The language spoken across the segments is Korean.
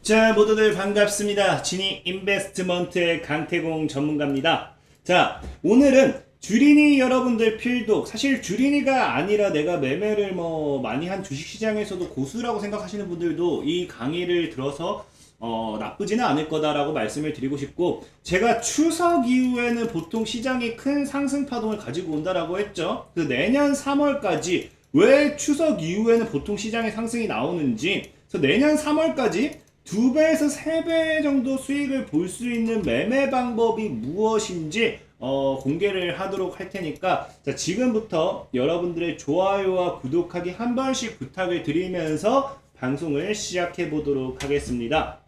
자, 모두들 반갑습니다. 지니 인베스트먼트의 강태공 전문가입니다. 자, 오늘은 주린이 여러분들 필독, 사실 주린이가 아니라 내가 매매를 많이 한 주식시장에서도 고수라고 생각하시는 분들도 이 강의를 들어서 나쁘지는 않을 거다라고 말씀을 드리고 싶고, 제가 추석 이후에는 보통 시장이 큰 상승 파동을 가지고 온다라고 했죠. 그 내년 3월까지 왜 추석 이후에는 보통 시장에 상승이 나오는지, 그래서 내년 3월까지 2배에서 3배 정도 수익을 볼 수 있는 매매 방법이 무엇인지 공개를 하도록 할 테니까, 자, 지금부터 여러분들의 좋아요와 구독하기 한 번씩 부탁을 드리면서 방송을 시작해 보도록 하겠습니다.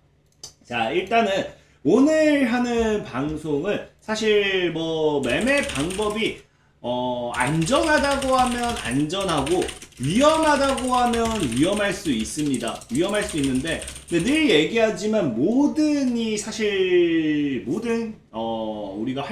자, 일단은 오늘 하는 방송은 사실 매매 방법이 안전하다고 하면 안전하고 위험하다고 하면 위험할 수 있습니다. 위험할 수 있는데, 근데 늘 얘기하지만 모든 우리가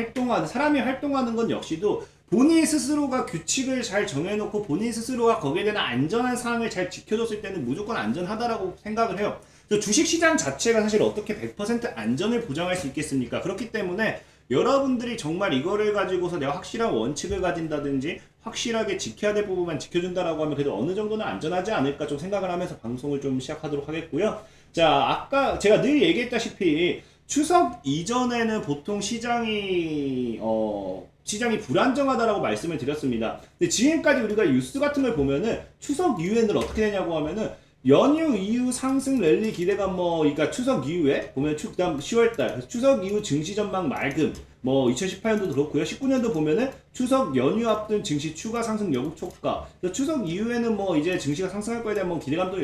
사람이 활동하는 건 역시도 본인 스스로가 규칙을 잘 정해놓고 본인 스스로가 거기에 대한 안전한 사항을 잘 지켜줬을 때는 무조건 안전하다라고 생각을 해요. 주식시장 자체가 사실 어떻게 100% 안전을 보장할 수 있겠습니까? 그렇기 때문에 여러분들이 정말 이거를 가지고서 내가 확실한 원칙을 가진다든지 확실하게 지켜야 될 부분만 지켜준다라고 하면 그래도 어느 정도는 안전하지 않을까 좀 생각을 하면서 방송을 좀 시작하도록 하겠고요. 자, 아까 제가 늘 얘기했다시피 추석 이전에는 보통 시장이 불안정하다라고 말씀을 드렸습니다. 근데 지금까지 우리가 뉴스 같은 걸 보면은 추석 이후에는 어떻게 되냐고 하면은 연휴 이후 상승 랠리 기대감 그러니까 추석 이후에 보면 그다음 10월달 추석 이후 증시 전망 맑음 2018년도 그렇고요. 19년도 보면은 추석 연휴 앞둔 증시 추가 상승 여국 촉가. 추석 이후에는 이제 증시가 상승할 거에 대한 기대감도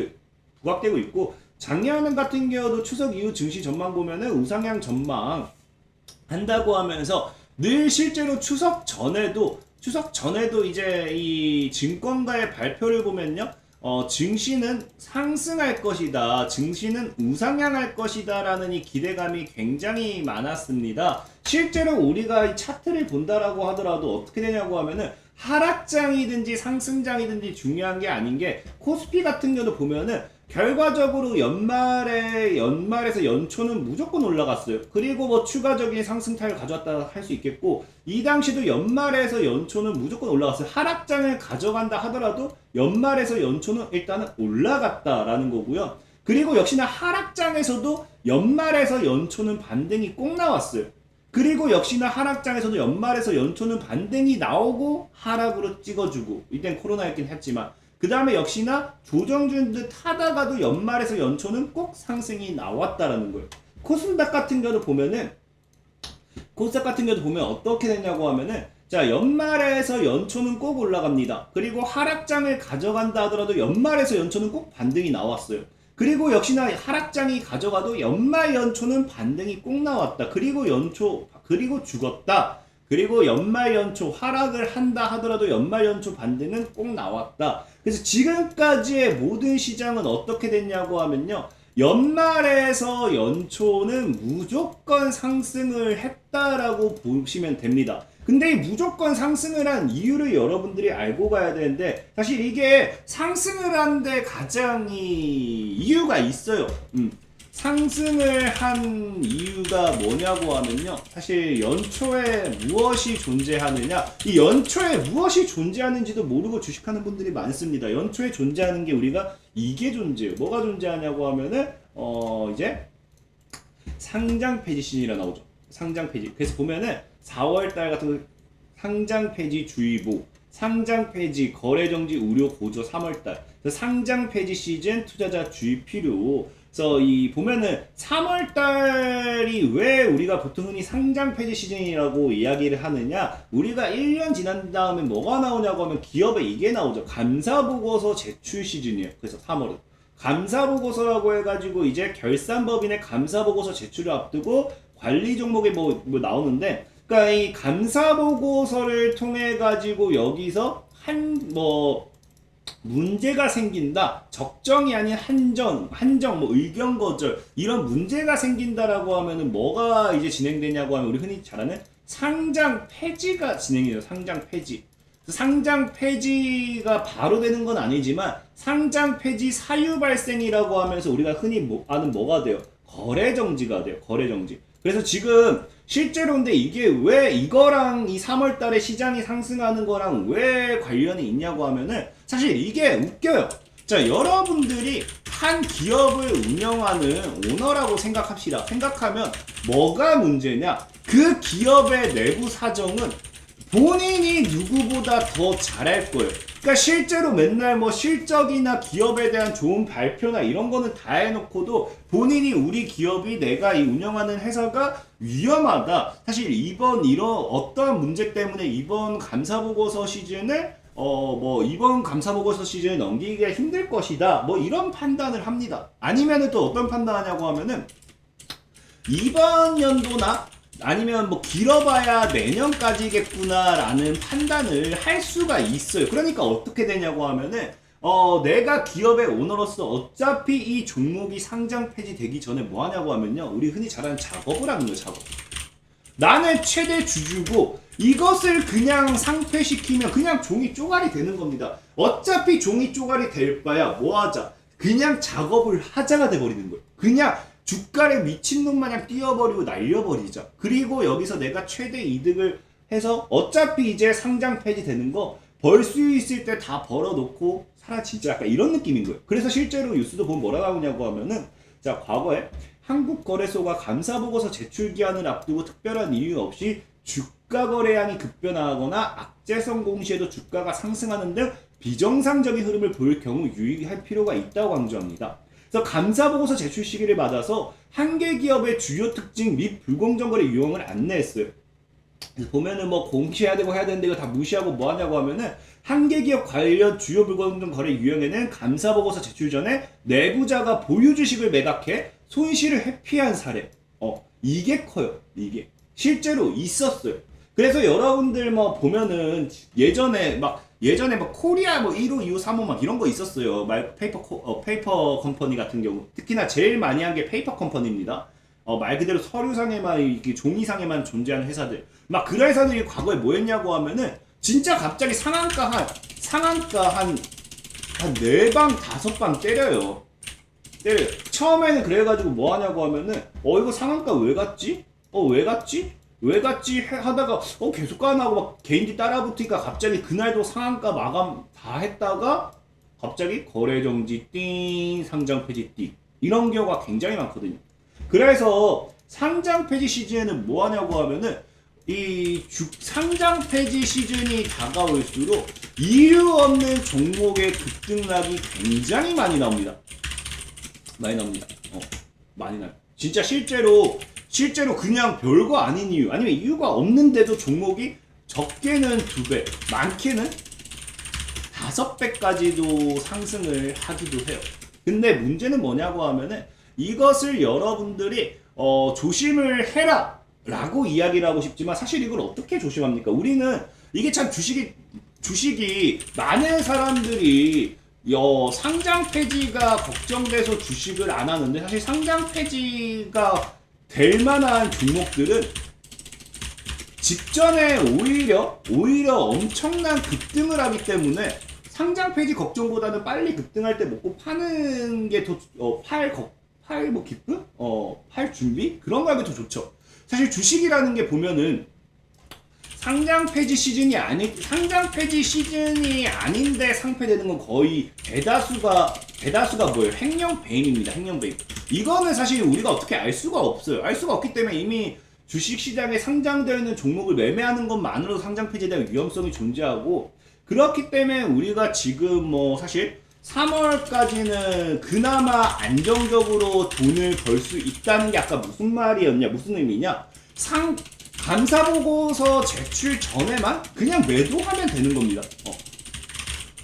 부각되고 있고, 작년 같은 경우도 추석 이후 증시 전망 보면은 우상향 전망 한다고 하면서 늘 실제로 추석 전에도 이제 이 증권가의 발표를 보면요. 증시는 상승할 것이다, 증시는 우상향할 것이다 라는 이 기대감이 굉장히 많았습니다. 실제로 우리가 이 차트를 본다라고 하더라도 어떻게 되냐고 하면은 하락장이든지 상승장이든지 중요한 게 아닌 게, 코스피 같은 경우도 보면은 결과적으로 연말에서 연초는 무조건 올라갔어요. 그리고 추가적인 상승타를 가져왔다 할 수 있겠고, 이 당시도 연말에서 연초는 무조건 올라갔어요. 하락장을 가져간다 하더라도 연말에서 연초는 일단은 올라갔다라는 거고요. 그리고 역시나 하락장에서도 연말에서 연초는 반등이 꼭 나왔어요. 그리고 역시나 하락장에서도 연말에서 연초는 반등이 나오고 하락으로 찍어주고, 이땐 코로나였긴 했지만, 그 다음에 역시나 조정준 듯 하다가도 연말에서 연초는 꼭 상승이 나왔다라는 거예요. 코스닥 같은 경우도 보면 어떻게 되냐고 하면은, 자, 연말에서 연초는 꼭 올라갑니다. 그리고 하락장을 가져간다 하더라도 연말에서 연초는 꼭 반등이 나왔어요. 그리고 역시나 하락장이 가져가도 연말 연초는 반등이 꼭 나왔다. 그리고 죽었다. 그리고 연말 연초 하락을 한다 하더라도 연말 연초 반등은 꼭 나왔다. 그래서 지금까지의 모든 시장은 어떻게 됐냐고 하면요, 연말에서 연초는 무조건 상승을 했다라고 보시면 됩니다. 근데 이 무조건 상승을 한 이유를 여러분들이 알고 가야 되는데, 사실 이게 상승을 한데 가장 이유가 있어요. 상승을 한 이유가 뭐냐고 하면요, 사실 연초에 무엇이 존재하느냐, 이 연초에 무엇이 존재하는지도 모르고 주식하는 분들이 많습니다. 연초에 존재하는 게 우리가 이게 존재해요. 뭐가 존재하냐고 하면은 이제 상장 폐지 시즌이라 나오죠. 상장 폐지. 그래서 보면은 4월달 같은 거 상장 폐지 주의보, 상장 폐지 거래 정지 우려 고조 3월달, 상장 폐지 시즌 투자자 주의 필요. 그래서 보면은 3월달이 왜 우리가 보통 흔히 상장 폐지 시즌이라고 이야기를 하느냐, 우리가 1년 지난 다음에 뭐가 나오냐고 하면 기업에 이게 나오죠. 감사보고서 제출 시즌이에요. 그래서 3월은 감사보고서라고 해가지고 이제 결산법인의 감사보고서 제출을 앞두고 관리 종목에 나오는데, 그러니까 이 감사보고서를 통해 가지고 여기서 문제가 생긴다, 적정이 아닌 한정, 의견 거절, 이런 문제가 생긴다라고 하면은 뭐가 이제 진행되냐고 하면 우리 흔히 잘 아는 상장 폐지가 진행이 돼요. 상장 폐지. 상장 폐지가 바로 되는 건 아니지만 상장 폐지 사유 발생이라고 하면서 우리가 흔히 아는 뭐가 돼요? 거래 정지가 돼요. 거래 정지. 그래서 지금 실제로 근데 이게 왜 이거랑 이 3월 달에 시장이 상승하는 거랑 왜 관련이 있냐고 하면은 사실 이게 웃겨요. 자, 여러분들이 한 기업을 운영하는 오너라고 생각합시다. 생각하면 뭐가 문제냐? 그 기업의 내부 사정은 본인이 누구보다 더 잘할 거예요. 그러니까 실제로 맨날 뭐 실적이나 기업에 대한 좋은 발표나 이런 거는 다 해놓고도 본인이 우리 기업이 내가 이 운영하는 회사가 위험하다. 사실 이번 이런 어떠한 문제 때문에 이번 감사보고서 시즌을 이번 감사보고서 시즌을 넘기기가 힘들 것이다. 뭐 이런 판단을 합니다. 아니면은 또 어떤 판단하냐고 하면은 이번 연도나 아니면 뭐 길어봐야 내년까지겠구나라는 판단을 할 수가 있어요. 그러니까 어떻게 되냐고 하면은 내가 기업의 오너로서 어차피 이 종목이 상장 폐지되기 전에 뭐 하냐고 하면요. 우리 흔히 잘하는 작업을 하는 거예요. 작업. 나는 최대 주주고 이것을 그냥 상폐시키면 그냥 종이 쪼가리 되는 겁니다. 어차피 종이 쪼가리 될 바야 뭐 하자. 그냥 작업을 하자가 돼버리는 거예요. 그냥 주가를 미친놈 마냥 뛰어버리고 날려버리자. 그리고 여기서 내가 최대 이득을 해서 어차피 이제 상장 폐지되는 거 벌 수 있을 때 다 벌어놓고 사라지자. 약간 이런 느낌인 거예요. 그래서 실제로 뉴스도 보면 뭐라 나오냐고 하면은 자, 과거에 한국거래소가 감사보고서 제출 기한을 앞두고 특별한 이유 없이 주가 거래량이 급변하거나 악재성 공시에도 주가가 상승하는 등 비정상적인 흐름을 보일 경우 유의할 필요가 있다고 강조합니다. 그래서 감사보고서 제출 시기를 맞아서 한 개 기업의 주요 특징 및 불공정 거래 유형을 안내했어요. 보면은 뭐 공시해야 되고 해야 되는데 이거 다 무시하고 뭐 하냐고 하면은 한 개 기업 관련 주요 불공정 거래 유형에는 감사보고서 제출 전에 내부자가 보유 주식을 매각해 손실을 회피한 사례. 이게 커요. 이게 실제로 있었어요. 그래서 여러분들 뭐 보면은 예전에 막 코리아 뭐 1호, 2호, 3호 막 이런 거 있었어요. 페이퍼 컴퍼니 같은 경우. 특히나 제일 많이 한 게 페이퍼 컴퍼니입니다. 말 그대로 서류상에만, 이게 종이상에만 존재하는 회사들. 막 그런 회사들이 과거에 뭐 했냐고 하면은 진짜 갑자기 상한가 한 4방, 5방 때려요. 처음에는 그래가지고 뭐 하냐고 하면은 이거 상한가 왜 갔지? 왜 갔지? 하다가 계속 가나고 막 개인들이 따라붙으니까 갑자기 그날도 상한가 마감 다 했다가 갑자기 거래정지 띵, 상장 폐지 띵, 이런 경우가 굉장히 많거든요. 그래서 상장 폐지 시즌에는 뭐 하냐고 하면은 상장 폐지 시즌이 다가올수록 이유 없는 종목의 급등락이 굉장히 많이 나옵니다. 많이 나요. 진짜 실제로 그냥 별거 아닌 이유, 아니면 이유가 없는데도 종목이 적게는 2배, 많게는 5배까지도 상승을 하기도 해요. 근데 문제는 뭐냐고 하면은 이것을 여러분들이 조심을 해라 라고 이야기를 하고 싶지만 사실 이걸 어떻게 조심합니까? 우리는 이게 참 주식이 많은 사람들이 상장 폐지가 걱정돼서 주식을 안 하는데, 사실 상장 폐지가 될 만한 종목들은 직전에 오히려 엄청난 급등을 하기 때문에 상장 폐지 걱정보다는 빨리 급등할 때 먹고 파는 게 더 팔 준비? 그런 거 하기 더 좋죠. 사실 주식이라는 게 보면은 상장 폐지 시즌이 아닌데 상폐되는 건 거의 대다수가 뭐예요? 횡령배임입니다. 횡령배임. 이거는 사실 우리가 어떻게 알 수가 없어요. 알 수가 없기 때문에 이미 주식시장에 상장되어 있는 종목을 매매하는 것만으로도 상장 폐지에 대한 위험성이 존재하고, 그렇기 때문에 우리가 지금 뭐 사실 3월까지는 그나마 안정적으로 돈을 벌 수 있다는 게 아까 무슨 말이었냐, 무슨 의미냐? 감사보고서 제출 전에만 그냥 매도하면 되는 겁니다.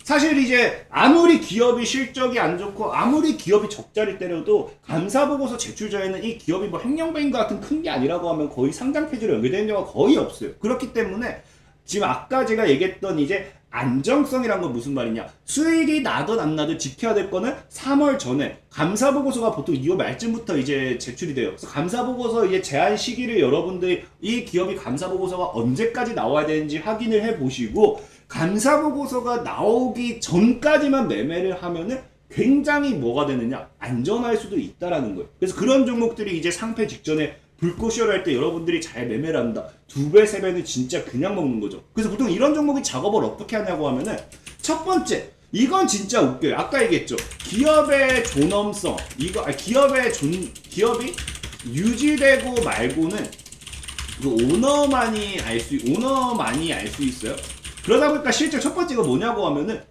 사실 이제 아무리 기업이 실적이 안 좋고 아무리 기업이 적자를 때려도 감사보고서 제출 전에는 이 기업이 뭐 횡령배인 것 같은 큰 게 아니라고 하면 거의 상장 폐지로 연결되는 경우가 거의 없어요. 그렇기 때문에 지금 아까 제가 얘기했던 이제 안정성이란 건 무슨 말이냐, 수익이 나든 안 나든 지켜야 될 거는 3월 전에, 감사보고서가 보통 2월 말쯤부터 이제 제출이 돼요. 그래서 감사보고서 이제 제한 시기를 여러분들이 이 기업이 감사보고서가 언제까지 나와야 되는지 확인을 해 보시고, 감사 보고서가 나오기 전까지만 매매를 하면은 굉장히 뭐가 되느냐, 안전할 수도 있다라는 거예요. 그래서 그런 종목들이 이제 상패 직전에 불꽃시어를 할 때 여러분들이 잘 매매를 한다. 2배, 3배는 진짜 그냥 먹는 거죠. 그래서 보통 이런 종목이 작업을 어떻게 하냐고 하면은, 첫 번째, 이건 진짜 웃겨요. 아까 얘기했죠. 기업의 존엄성, 기업이 유지되고 말고는 그 오너만이 알 수 있어요. 그러다 보니까 실제 첫 번째가 뭐냐고 하면은,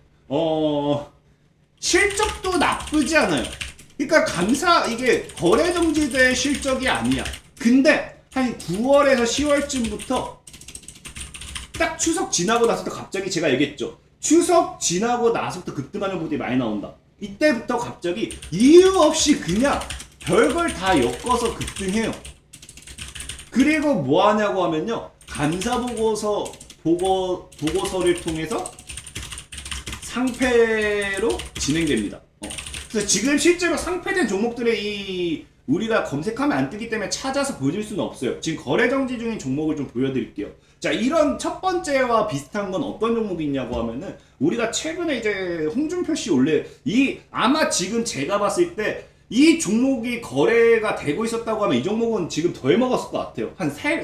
실적도 나쁘지 않아요. 그러니까 이게 거래 정지된 실적이 아니야. 근데 한 9월에서 10월쯤부터 딱 추석 지나고 나서부터 갑자기 제가 얘기했죠. 추석 지나고 나서부터 급등하는 분들이 많이 나온다. 이때부터 갑자기 이유 없이 그냥 별걸 다 엮어서 급등해요. 그리고 뭐 하냐고 하면요. 감사 보고서를 통해서 상패로 진행됩니다. 그래서 지금 실제로 상패된 종목들의 우리가 검색하면 안 뜨기 때문에 찾아서 보여줄 수는 없어요. 지금 거래 정지 중인 종목을 좀 보여드릴게요. 자, 이런 첫 번째와 비슷한 건 어떤 종목이 있냐고 하면은, 우리가 최근에 이제 홍준표 씨 아마 지금 제가 봤을 때 이 종목이 거래가 되고 있었다고 하면 이 종목은 지금 덜 먹었을 것 같아요.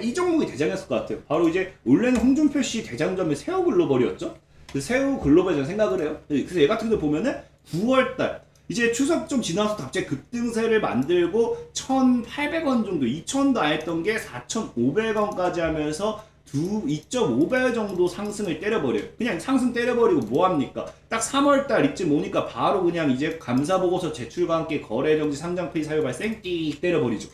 이 종목이 대장이었을 것 같아요. 바로 이제 원래는 홍준표 씨 대장점이 새우글로벌이었죠. 새우글로벌 저는 생각을 해요. 그래서 얘 같은 경우 보면은 9월달 이제 추석 좀 지나서 갑자기 급등세를 만들고 1,800원 정도, 2,000도 안 했던 게 4,500원까지 하면서 2.5배 정도 상승을 때려버려요. 그냥 상승 때려버리고 뭐합니까? 딱 3월달 이쯤 오니까 바로 그냥 이제 감사보고서 제출과 함께 거래정지 상장폐지 사유 발생 띡 때려버리죠.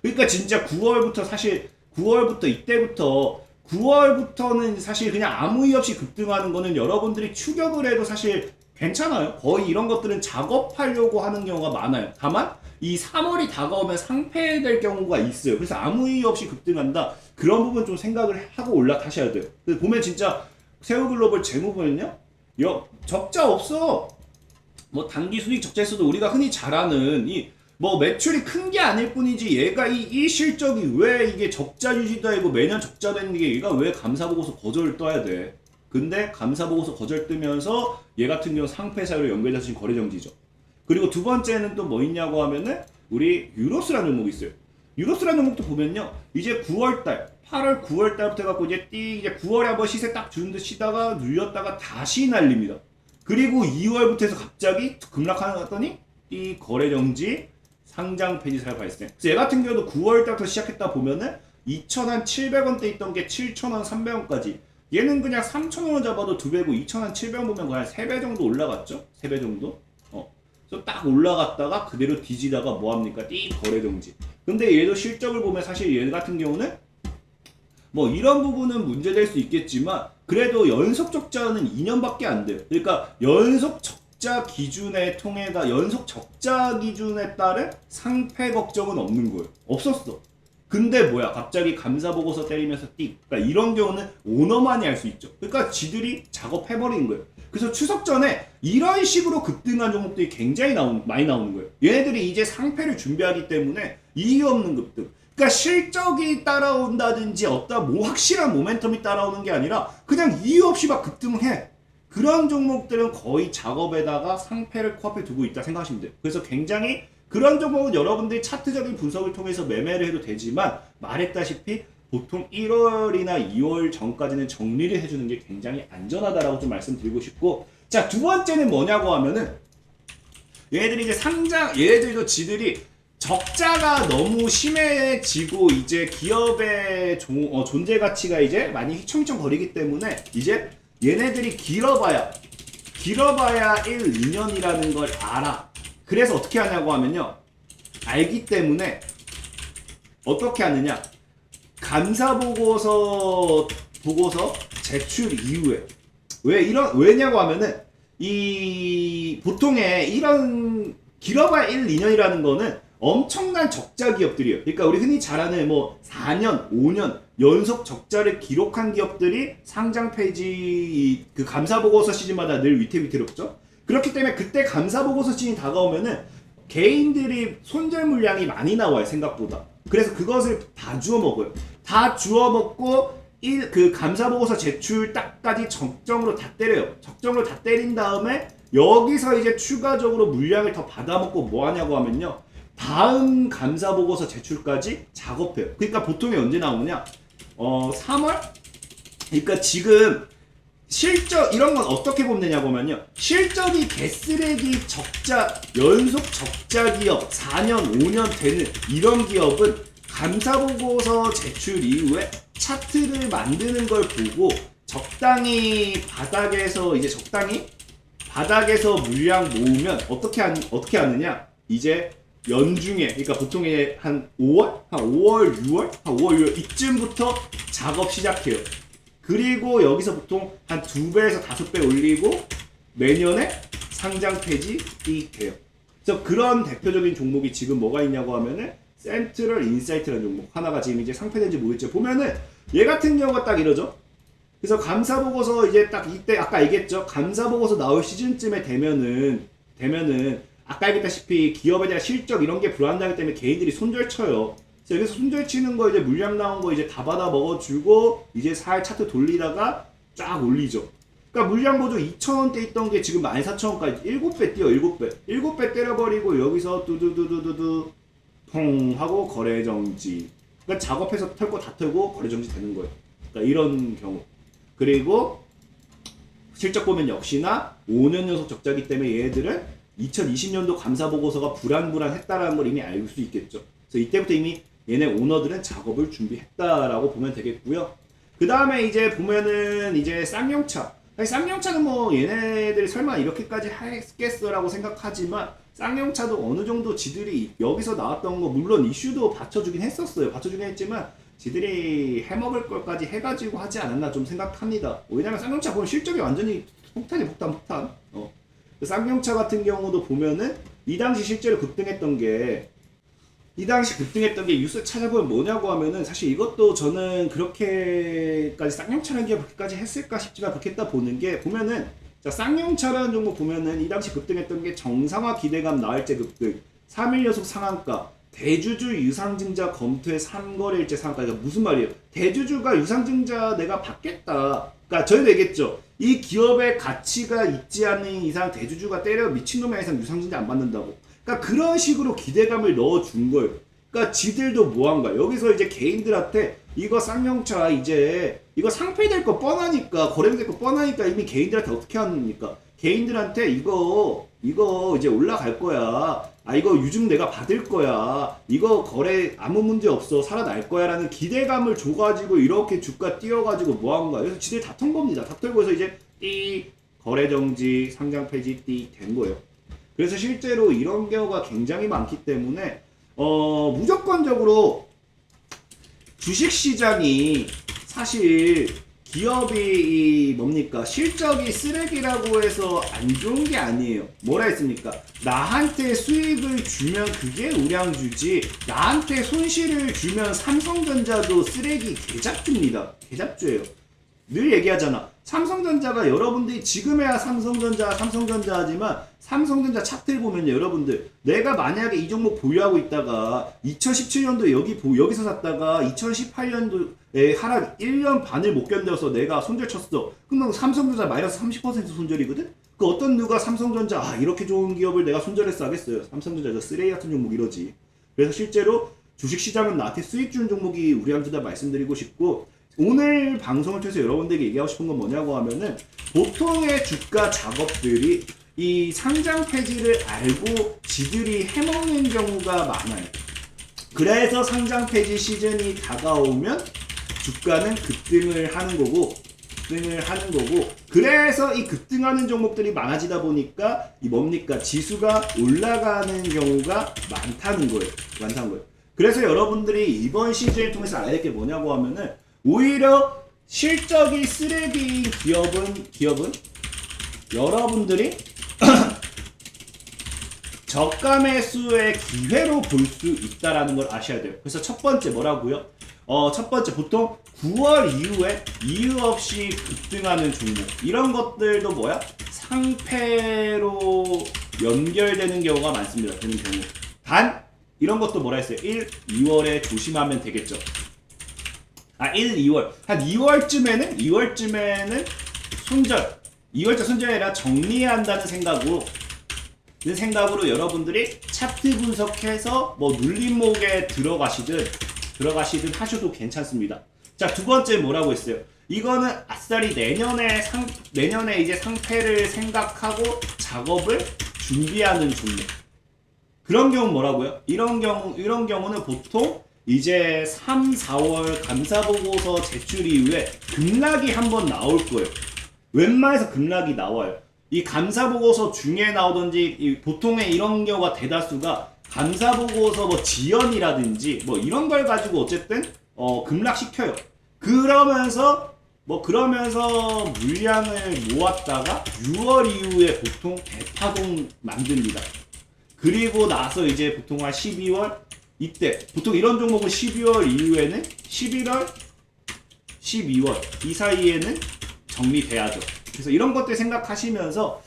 그러니까 진짜 9월부터는 사실 그냥 아무 이유 없이 급등하는 거는 여러분들이 추격을 해도 사실 괜찮아요. 거의 이런 것들은 작업하려고 하는 경우가 많아요. 다만 이 3월이 다가오면 상폐될 경우가 있어요. 그래서 아무 이유 없이 급등한다. 그런 부분 좀 생각을 하고 올라타셔야 돼요. 그래서 보면 진짜 새우글로벌 재무 보면요. 적자 없어. 뭐 단기 수익 적자에서도 우리가 흔히 잘 아는 매출이 큰 게 아닐 뿐이지 얘가 이 실적이 왜 이게 적자 유지도 아니고 매년 적자 되는 게 얘가 왜 감사보고서 거절을 떠야 돼. 근데 감사보고서 거절 뜨면서 얘 같은 경우 상패 사유로 연결돼서 지금 거래정지죠. 그리고 두 번째는 또 뭐 있냐고 하면은 우리 유로스라는 종목이 있어요. 유로스라는 종목도 보면요. 이제 8월 9월달부터 해갖고 이제 9월에 한번 시세 딱 주는 듯 쉬다가 눌렸다가 다시 날립니다. 그리고 2월부터 해서 갑자기 급락하더니 이 거래정지 상장 폐지 사유 발생. 그래서 얘 같은 경우도 9월달부터 시작했다 보면은 2,700원대 있던 게 7,300원까지. 얘는 그냥 3,000원 잡아도 2배고 2,700원 보면 거의 한 3배 정도 올라갔죠? 3배 정도? 그래서 딱 올라갔다가 그대로 뒤지다가 뭐합니까? 띡 거래정지. 근데 얘도 실적을 보면 사실 얘 같은 경우는 뭐 이런 부분은 문제될 수 있겠지만 그래도 연속 적자는 2년밖에 안 돼요. 그러니까 연속 적자 기준에 따른 상패 걱정은 없는 거예요. 없었어. 근데 뭐야 갑자기 감사보고서 때리면서 띡. 그러니까 이런 경우는 오너만이 할 수 있죠. 그러니까 지들이 작업해버린 거예요. 그래서 추석 전에 이런 식으로 급등한 종목들이 굉장히 많이 나오는 거예요. 얘네들이 이제 상패를 준비하기 때문에 이유 없는 급등. 그러니까 실적이 따라온다든지 확실한 모멘텀이 따라오는 게 아니라 그냥 이유 없이 막 급등을 해. 그런 종목들은 거의 작업에다가 상패를 코앞에 두고 있다 생각하시면 돼요. 그래서 굉장히 그런 종목은 여러분들이 차트적인 분석을 통해서 매매를 해도 되지만 말했다시피 보통 1월이나 2월 전까지는 정리를 해주는 게 굉장히 안전하다라고 좀 말씀드리고 싶고, 자, 두 번째는 뭐냐고 하면은 얘네들도 지들이 적자가 너무 심해지고 이제 기업의 존재 가치가 이제 많이 휘청휘청 거리기 때문에 이제 얘네들이 길어봐야 1, 2년이라는 걸 알아. 그래서 어떻게 하냐고 하면요. 알기 때문에 어떻게 하느냐. 감사 보고서 제출 이후에 왜냐고 하면은 보통의 이런 길어봐야 1, 2년이라는 거는 엄청난 적자 기업들이에요. 그러니까 우리 흔히 잘 아는 4년, 5년 연속 적자를 기록한 기업들이 상장 페이지 그 감사 보고서 시즌마다 늘 위태위태롭죠. 그렇기 때문에 그때 감사 보고서 시즌이 다가오면은 개인들이 손절 물량이 많이 나와요, 생각보다. 그래서 그것을 다 주워 먹어요. 다 주워 먹고 그 감사보고서 제출 딱까지 적정으로 다 때려요. 적정으로 다 때린 다음에 여기서 이제 추가적으로 물량을 더 받아먹고 뭐 하냐고 하면요. 다음 감사보고서 제출까지 작업해요. 그러니까 보통이 언제 나오냐? 3월? 그러니까 지금 실적 이런 건 어떻게 보면 되냐고 하면요. 실적이 개쓰레기 적자 연속 적자 기업 4년 5년 되는 이런 기업은 감사보고서 제출 이후에 차트를 만드는 걸 보고 적당히 바닥에서 물량 모으면 어떻게 하느냐? 이제 연중에 그러니까 보통의 한 5월, 6월 이쯤부터 작업 시작해요. 그리고 여기서 보통 한 2배에서 5배 올리고 매년에 상장 폐지이 돼요. 그래서 그런 대표적인 종목이 지금 뭐가 있냐고 하면은 센트럴 인사이트라는 종목 하나가 지금 이제 상폐된지 모르겠죠. 보면은 얘 같은 경우가 딱 이러죠. 그래서 감사보고서 이제 딱 이때 아까 얘기했죠. 감사보고서 나올 시즌쯤에 되면은 아까 얘기했다시피 기업에 대한 실적 이런 게 불안하기 때문에 개인들이 손절쳐요. 그래서 여기서 손절치는 거 이제 물량 나온 거 이제 다 받아 먹어주고 이제 살 차트 돌리다가 쫙 올리죠. 그러니까 물량 보조 2,000원대 있던 게 지금 14,000원까지 7배 뛰어 7배. 7배 때려버리고 여기서 두두두두두두 퐁 하고 거래 정지. 그러니까 작업해서 털 거 다 털고 거래 정지 되는 거예요. 그러니까 이런 경우. 그리고 실적 보면 역시나 5년 연속 적자기 때문에 얘들은 2020년도 감사보고서가 불안했다라는 걸 이미 알 수 있겠죠. 그래서 이때부터 이미 얘네 오너들은 작업을 준비했다라고 보면 되겠고요. 그 다음에 이제 보면은 이제 쌍용차. 쌍용차는 뭐 얘네들이 설마 이렇게까지 했겠어라고 생각하지만 쌍용차도 어느 정도 지들이 여기서 나왔던 거 물론 이슈도 받쳐주긴 했었어요. 받쳐주긴 했지만 지들이 해먹을 걸까지 해가지고 하지 않았나 좀 생각합니다. 왜냐면 쌍용차 보면 실적이 완전히 폭탄. 쌍용차 같은 경우도 보면은 이 당시 실제로 급등했던 게 뉴스 찾아보면 뭐냐고 하면은 사실 이것도 저는 그렇게까지 쌍용차라는 게 그렇게까지 했을까 싶지만 그렇게 했다 보는 게 보면은 자 쌍용차라는 종목 보면은 이 당시 급등했던 게 정상화 기대감 나흘째 급등 3일 연속 상한가 대주주 유상증자 검토의 3거래일째 상한가. 그러니까 무슨 말이에요? 대주주가 유상증자 내가 받겠다. 그러니까 저희도 얘기했죠. 이 기업의 가치가 있지 않는 이상 대주주가 때려 미친놈의 이상 유상증자 안 받는다고. 그러니까 그런 식으로 기대감을 넣어준 거예요. 그러니까 지들도 뭐한 거야. 여기서 이제 개인들한테 이거 쌍용차 이제 이거 상폐될 거 뻔하니까 거래될 거 뻔하니까 이미 개인들한테 어떻게 합니까? 개인들한테 이거 이제 올라갈 거야. 이거 유증 내가 받을 거야. 이거 거래 아무 문제 없어. 살아날 거야. 라는 기대감을 줘가지고 이렇게 주가 띄워가지고 뭐 한 거야. 그래서 지들 다 턴 겁니다. 다 털고 해서 이제 거래 정지, 상장 폐지 된 거예요. 그래서 실제로 이런 경우가 굉장히 많기 때문에 무조건적으로 주식시장이 사실 기업이 뭡니까? 실적이 쓰레기라고 해서 안 좋은 게 아니에요. 뭐라 했습니까? 나한테 수익을 주면 그게 우량주지 나한테 손실을 주면 삼성전자도 쓰레기 개잡주입니다. 개잡주예요. 늘 얘기하잖아. 삼성전자가 여러분들이 지금에야 삼성전자 하지만 삼성전자 차트를 보면요 여러분들 내가 만약에 이 종목 보유하고 있다가 2017년도에 여기서 샀다가 2018년도에 하락 1년 반을 못 견뎌서 내가 손절 쳤어. 그럼 삼성전자 마이너스 30% 손절이거든? 그 어떤 누가 삼성전자 이렇게 좋은 기업을 내가 손절해서 하겠어요. 삼성전자 저 쓰레기 같은 종목 이러지. 그래서 실제로 주식시장은 나한테 수익 주는 종목이 우량주다 말씀드리고 싶고 오늘 방송을 통해서 여러분들에게 얘기하고 싶은 건 뭐냐고 하면은 보통의 주가 작업들이 이 상장 폐지를 알고 지들이 해먹는 경우가 많아요. 그래서 상장 폐지 시즌이 다가오면 주가는 급등을 하는 거고 그래서 이 급등하는 종목들이 많아지다 보니까 이 뭡니까 지수가 올라가는 경우가 많다는 거예요. 그래서 여러분들이 이번 시즌을 통해서 알아야 될 게 뭐냐고 하면은 오히려 실적이 쓰레기인 기업은 여러분들이 저가 매수의 기회로 볼 수 있다라는 걸 아셔야 돼요. 그래서 첫 번째 뭐라고요? 첫 번째 보통 9월 이후에 이유 없이 급등하는 종목 이런 것들도 뭐야? 상패로 연결되는 경우가 많습니다. 되는 경우. 단 이런 것도 뭐라 했어요? 1, 2월에 조심하면 되겠죠. 1, 2월. 한 2월쯤에는 손절. 2월자 손절이 아니라 정리해야 한다는 생각으로 여러분들이 차트 분석해서 뭐 눌림목에 들어가시든 하셔도 괜찮습니다. 자, 두 번째 뭐라고 했어요? 이거는 아싸리 내년에 이제 상태를 생각하고 작업을 준비하는 종목. 그런 경우 뭐라고요? 이런 경우는 보통 이제 3, 4월 감사보고서 제출 이후에 급락이 한번 나올 거예요. 웬만해서 급락이 나와요. 이 감사보고서 중에 나오든지 보통의 이런 경우가 대다수가 감사보고서 뭐 지연이라든지 뭐 이런 걸 가지고 어쨌든 급락시켜요. 그러면서 물량을 모았다가 6월 이후에 보통 대파동 만듭니다. 그리고 나서 이제 보통 한 12월 이때 보통 이런 종목은 12월 이후에는 11월, 12월 이 사이에는 정리돼야죠. 그래서 이런 것들 생각하시면서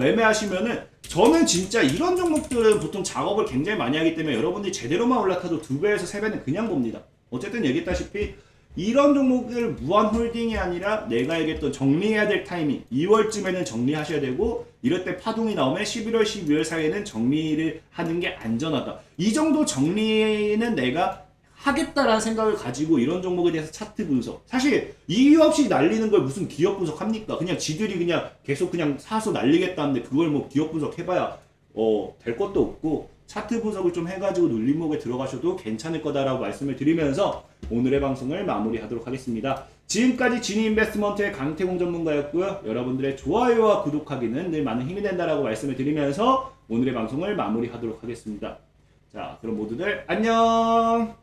매매하시면은 저는 진짜 이런 종목들은 보통 작업을 굉장히 많이 하기 때문에 여러분들이 제대로만 올라타도 2배에서 3배는 그냥 봅니다. 어쨌든 얘기했다시피 이런 종목을 무한 홀딩이 아니라 내가 얘기했던 정리해야 될 타이밍 2월쯤에는 정리하셔야 되고 이럴 때 파동이 나오면 11월, 12월 사이에는 정리를 하는 게 안전하다. 이 정도 정리는 내가 하겠다라는 생각을 가지고 이런 종목에 대해서 차트 분석. 사실 이유 없이 날리는 걸 무슨 기업 분석합니까? 그냥 지들이 그냥 계속 그냥 사서 날리겠다는데 그걸 뭐 기업 분석 해봐야 될 것도 없고 차트 분석을 좀 해가지고 눌림목에 들어가셔도 괜찮을 거다라고 말씀을 드리면서 오늘의 방송을 마무리하도록 하겠습니다. 지금까지 지니인베스트먼트의 강태공 전문가였고요. 여러분들의 좋아요와 구독하기는 늘 많은 힘이 된다라고 말씀을 드리면서 오늘의 방송을 마무리하도록 하겠습니다. 자, 그럼 모두들 안녕.